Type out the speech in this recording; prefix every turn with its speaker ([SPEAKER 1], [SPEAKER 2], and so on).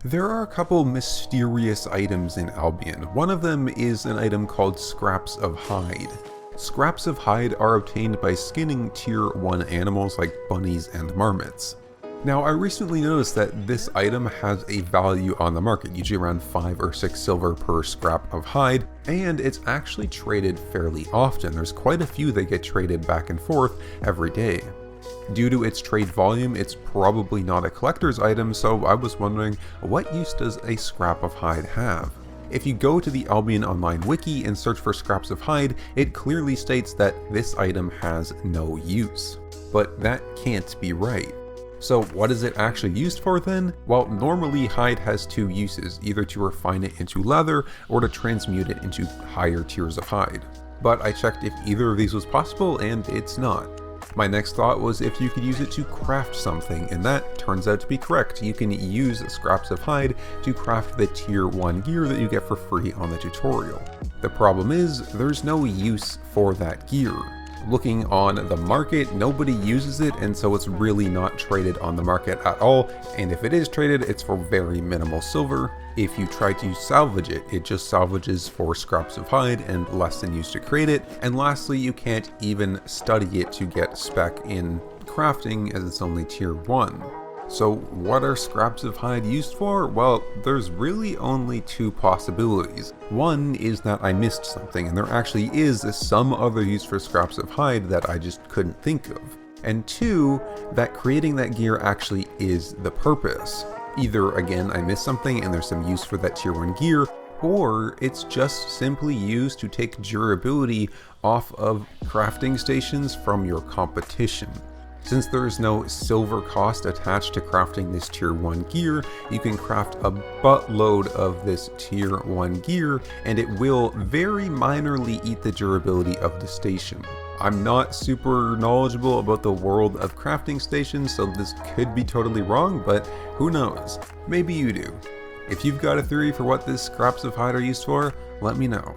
[SPEAKER 1] There are a couple mysterious items in Albion. One of them is an item called Scraps of Hide. Scraps of hide are obtained by skinning tier 1 animals like bunnies and marmots. Now, I recently noticed that this item has a value on the market, usually around 5 or 6 silver per scrap of hide, and it's actually traded fairly often. There's quite a few that get traded back and forth every day. Due to its trade volume, it's probably not a collector's item, so I was wondering, what use does a scrap of hide have? If you go to the Albion Online wiki and search for scraps of hide, it clearly states that this item has no use. But that can't be right. So what is it actually used for then? Well, normally hide has two uses, either to refine it into leather or to transmute it into higher tiers of hide. But I checked if either of these was possible, and it's not. My next thought was if you could use it to craft something, and that turns out to be correct. You can use scraps of hide to craft the tier 1 gear that you get for free on the tutorial. The problem is, there's no use for that gear. Looking on the market, nobody uses it, and so it's really not traded on the market at all, and if it is traded, it's for very minimal silver. If you try to salvage it, it just salvages for scraps of hide and less than used to create it. And lastly, you can't even study it to get spec in crafting as it's only tier 1. So what are scraps of hide used for? Well, there's really only two possibilities. One is that I missed something and there actually is some other use for scraps of hide that I just couldn't think of. And two, that creating that gear actually is the purpose. Either again, I missed something and there's some use for that tier 1 gear, or it's just simply used to take durability off of crafting stations from your competition. Since there is no silver cost attached to crafting this tier 1 gear, you can craft a buttload of this tier 1 gear and it will very minorly eat the durability of the station. I'm not super knowledgeable about the world of crafting stations, so this could be totally wrong, but who knows? Maybe you do. If you've got a theory for what these scraps of hide are used for, let me know.